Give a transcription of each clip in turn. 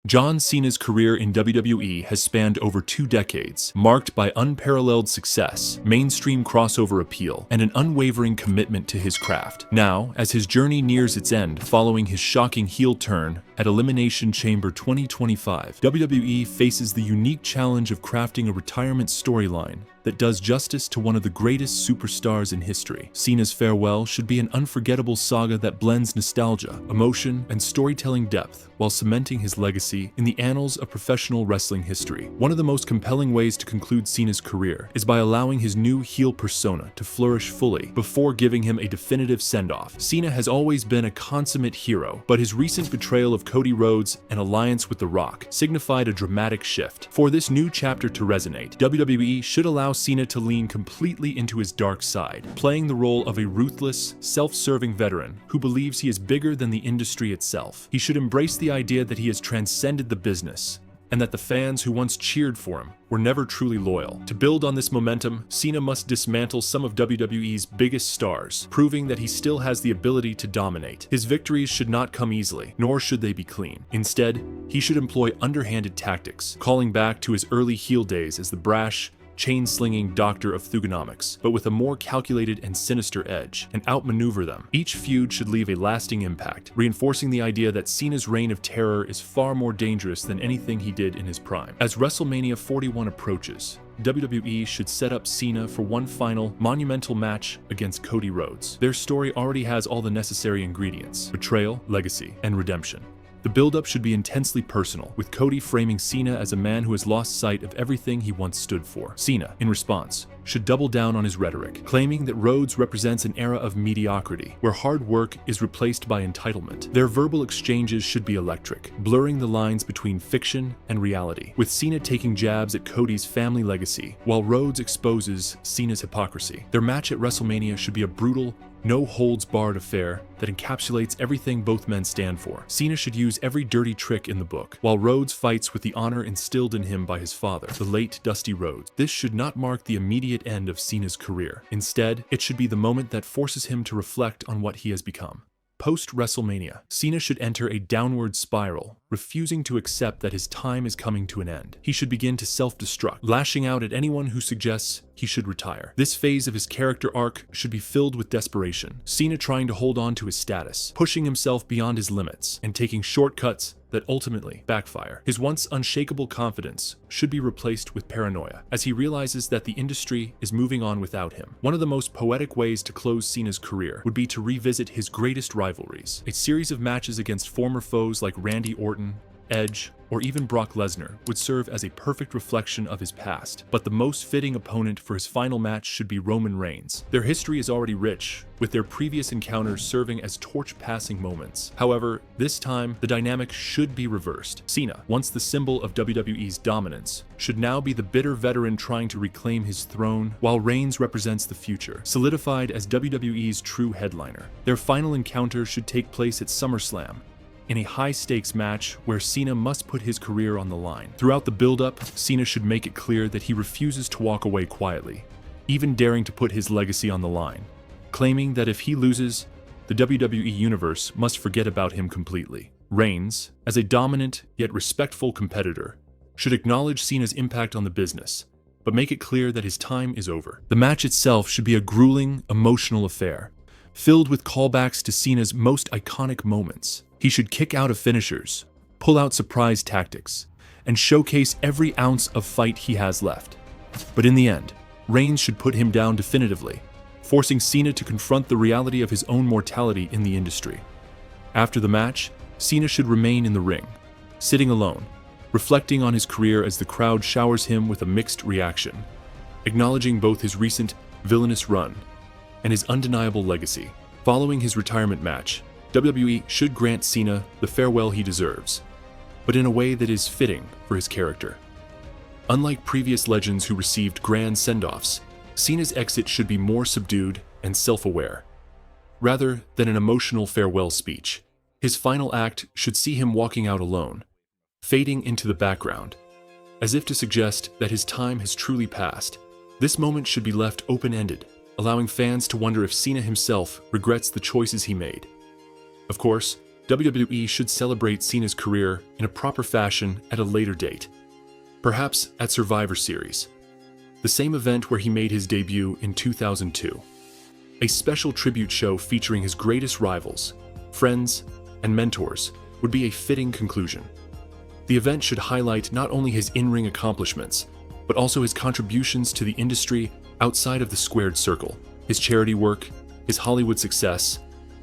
John Cena's career in WWE has spanned over 2 decades, marked by unparalleled success, mainstream crossover appeal, and an unwavering commitment to his craft. Now, as his journey nears its end following his shocking heel turn at Elimination Chamber 2025, WWE faces the unique challenge of crafting a retirement storyline that does justice to one of the greatest superstars in history. Cena's farewell should be an unforgettable saga that blends nostalgia, emotion, and storytelling depth while cementing his legacy in the annals of professional wrestling history. One of the most compelling ways to conclude Cena's career is by allowing his new heel persona to flourish fully before giving him a definitive send-off. Cena has always been a consummate hero, but his recent betrayal of Cody Rhodes and alliance with The Rock signified a dramatic shift. For this new chapter to resonate, WWE should allow Cena to lean completely into his dark side, playing the role of a ruthless, self-serving veteran who believes he is bigger than the industry itself. He should embrace the idea that he has transcended the business, and that the fans who once cheered for him were never truly loyal. To build on this momentum, Cena must dismantle some of WWE's biggest stars, proving that he still has the ability to dominate. His victories should not come easily, nor should they be clean. Instead, he should employ underhanded tactics, calling back to his early heel days as the brash, chain-slinging doctor of thugonomics, but with a more calculated and sinister edge, and outmaneuver them. Each feud should leave a lasting impact, reinforcing the idea that Cena's reign of terror is far more dangerous than anything he did in his prime. As WrestleMania 41 approaches, WWE should set up Cena for one final, monumental match against Cody Rhodes. Their story already has all the necessary ingredients: betrayal, legacy, and redemption. The build-up should be intensely personal, with Cody framing Cena as a man who has lost sight of everything he once stood for. Cena, in response, should double down on his rhetoric, claiming that Rhodes represents an era of mediocrity, where hard work is replaced by entitlement. Their verbal exchanges should be electric, blurring the lines between fiction and reality, with Cena taking jabs at Cody's family legacy, while Rhodes exposes Cena's hypocrisy. Their match at WrestleMania should be a brutal, no-holds-barred affair that encapsulates everything both men stand for. Cena should use every dirty trick in the book, while Rhodes fights with the honor instilled in him by his father, the late Dusty Rhodes. This should not mark the immediate end of Cena's career. Instead, it should be the moment that forces him to reflect on what he has become. Post-WrestleMania, Cena should enter a downward spiral, refusing to accept that his time is coming to an end. He should begin to self-destruct, lashing out at anyone who suggests he should retire. This phase of his character arc should be filled with desperation, Cena trying to hold on to his status, pushing himself beyond his limits, and taking shortcuts that ultimately backfire. His once unshakable confidence should be replaced with paranoia, as he realizes that the industry is moving on without him. One of the most poetic ways to close Cena's career would be to revisit his greatest rivalries. A series of matches against former foes like Randy Orton, Edge, or even Brock Lesnar would serve as a perfect reflection of his past, but the most fitting opponent for his final match should be Roman Reigns. Their history is already rich, with their previous encounters serving as torch-passing moments. However, this time, the dynamic should be reversed. Cena, once the symbol of WWE's dominance, should now be the bitter veteran trying to reclaim his throne, while Reigns represents the future, solidified as WWE's true headliner. Their final encounter should take place at SummerSlam, in a high-stakes match where Cena must put his career on the line. Throughout the build-up, Cena should make it clear that he refuses to walk away quietly, even daring to put his legacy on the line, claiming that if he loses, the WWE Universe must forget about him completely. Reigns, as a dominant yet respectful competitor, should acknowledge Cena's impact on the business, but make it clear that his time is over. The match itself should be a grueling, emotional affair, filled with callbacks to Cena's most iconic moments. He should kick out of finishers, pull out surprise tactics, and showcase every ounce of fight he has left. But in the end, Reigns should put him down definitively, forcing Cena to confront the reality of his own mortality in the industry. After the match, Cena should remain in the ring, sitting alone, reflecting on his career as the crowd showers him with a mixed reaction, acknowledging both his recent villainous run and his undeniable legacy. Following his retirement match, WWE should grant Cena the farewell he deserves, but in a way that is fitting for his character. Unlike previous legends who received grand send-offs, Cena's exit should be more subdued and self-aware, rather than an emotional farewell speech. His final act should see him walking out alone, fading into the background, as if to suggest that his time has truly passed. This moment should be left open-ended, allowing fans to wonder if Cena himself regrets the choices he made. Of course, WWE should celebrate Cena's career in a proper fashion at a later date, perhaps at Survivor Series, the same event where he made his debut in 2002. A special tribute show featuring his greatest rivals, friends, and mentors would be a fitting conclusion. The event should highlight not only his in-ring accomplishments, but also his contributions to the industry outside of the squared circle, his charity work, his Hollywood success,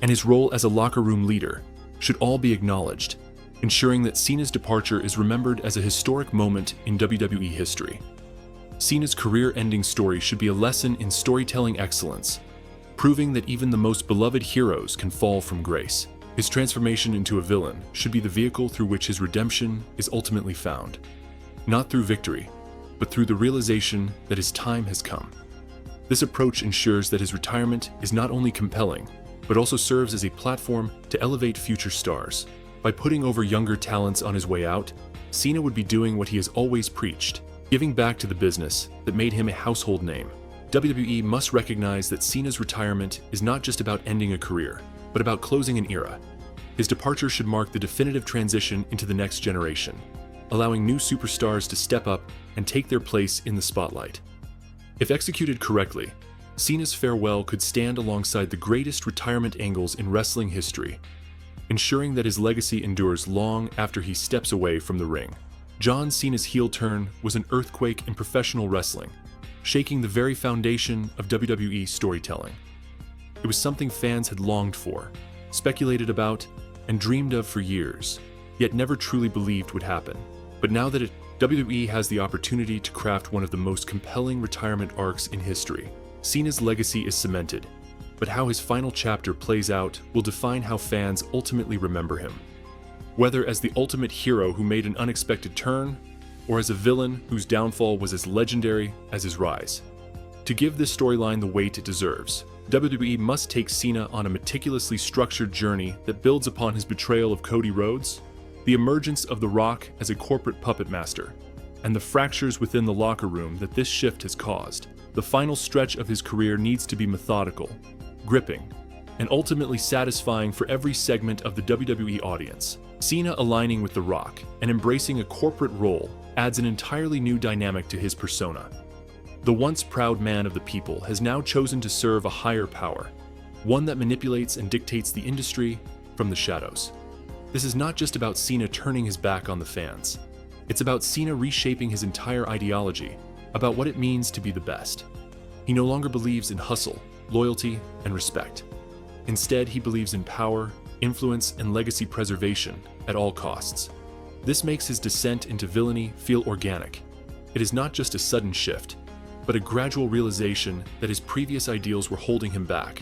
and his role as a locker room leader should all be acknowledged, ensuring that Cena's departure is remembered as a historic moment in WWE history. Cena's career-ending story should be a lesson in storytelling excellence, proving that even the most beloved heroes can fall from grace. His transformation into a villain should be the vehicle through which his redemption is ultimately found, not through victory, but through the realization that his time has come. This approach ensures that his retirement is not only compelling, but also serves as a platform to elevate future stars. By putting over younger talents on his way out, Cena would be doing what he has always preached, giving back to the business that made him a household name. WWE must recognize that Cena's retirement is not just about ending a career, but about closing an era. His departure should mark the definitive transition into the next generation, allowing new superstars to step up and take their place in the spotlight. If executed correctly, Cena's farewell could stand alongside the greatest retirement angles in wrestling history, ensuring that his legacy endures long after he steps away from the ring. John Cena's heel turn was an earthquake in professional wrestling, shaking the very foundation of WWE storytelling. It was something fans had longed for, speculated about, and dreamed of for years, yet never truly believed would happen. But now that WWE has the opportunity to craft one of the most compelling retirement arcs in history, Cena's legacy is cemented, but how his final chapter plays out will define how fans ultimately remember him. Whether as the ultimate hero who made an unexpected turn, or as a villain whose downfall was as legendary as his rise. To give this storyline the weight it deserves, WWE must take Cena on a meticulously structured journey that builds upon his betrayal of Cody Rhodes, the emergence of The Rock as a corporate puppet master, and the fractures within the locker room that this shift has caused. The final stretch of his career needs to be methodical, gripping, and ultimately satisfying for every segment of the WWE audience. Cena aligning with The Rock and embracing a corporate role adds an entirely new dynamic to his persona. The once proud man of the people has now chosen to serve a higher power, one that manipulates and dictates the industry from the shadows. This is not just about Cena turning his back on the fans. It's about Cena reshaping his entire ideology about what it means to be the best. He no longer believes in hustle, loyalty, and respect. Instead, he believes in power, influence, and legacy preservation at all costs. This makes his descent into villainy feel organic. It is not just a sudden shift, but a gradual realization that his previous ideals were holding him back.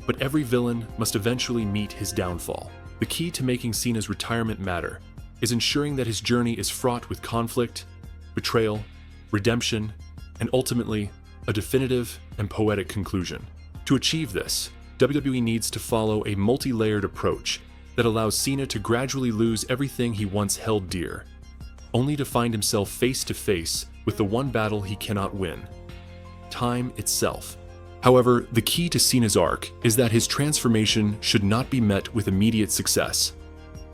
But every villain must eventually meet his downfall. The key to making Cena's retirement matter is ensuring that his journey is fraught with conflict, betrayal, redemption, and ultimately, a definitive and poetic conclusion. To achieve this, WWE needs to follow a multi-layered approach that allows Cena to gradually lose everything he once held dear, only to find himself face to face with the one battle he cannot win: time itself. However, the key to Cena's arc is that his transformation should not be met with immediate success.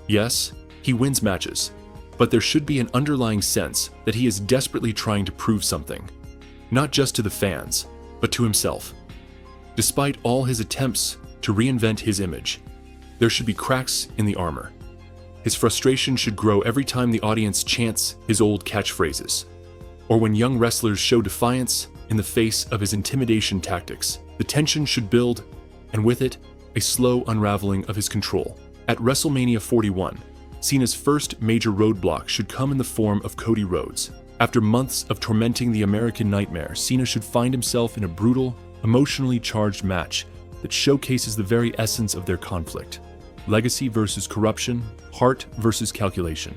Yes, he wins matches, but there should be an underlying sense that he is desperately trying to prove something, not just to the fans, but to himself. Despite all his attempts to reinvent his image, there should be cracks in the armor. His frustration should grow every time the audience chants his old catchphrases, or when young wrestlers show defiance in the face of his intimidation tactics. The tension should build, and with it, a slow unraveling of his control. At WrestleMania 41, Cena's first major roadblock should come in the form of Cody Rhodes. After months of tormenting the American Nightmare, Cena should find himself in a brutal, emotionally charged match that showcases the very essence of their conflict: legacy versus corruption, heart versus calculation.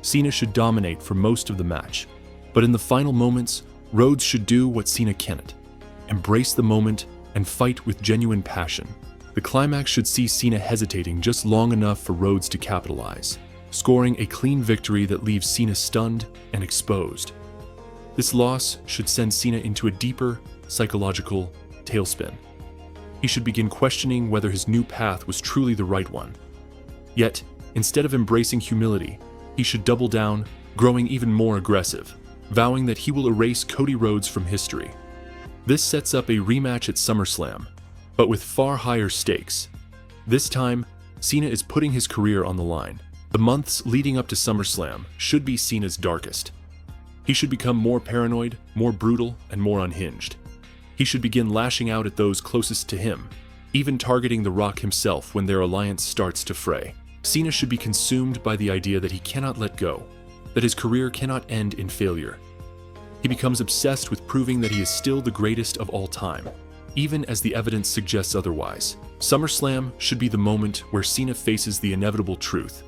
Cena should dominate for most of the match, but in the final moments, Rhodes should do what Cena can't: embrace the moment and fight with genuine passion. The climax should see Cena hesitating just long enough for Rhodes to capitalize, scoring a clean victory that leaves Cena stunned and exposed. This loss should send Cena into a deeper, psychological tailspin. He should begin questioning whether his new path was truly the right one. Yet, instead of embracing humility, he should double down, growing even more aggressive, vowing that he will erase Cody Rhodes from history. This sets up a rematch at SummerSlam, but with far higher stakes. This time, Cena is putting his career on the line. The months leading up to SummerSlam should be Cena's darkest. He should become more paranoid, more brutal, and more unhinged. He should begin lashing out at those closest to him, even targeting The Rock himself when their alliance starts to fray. Cena should be consumed by the idea that he cannot let go, that his career cannot end in failure. He becomes obsessed with proving that he is still the greatest of all time, even as the evidence suggests otherwise. SummerSlam should be the moment where Cena faces the inevitable truth,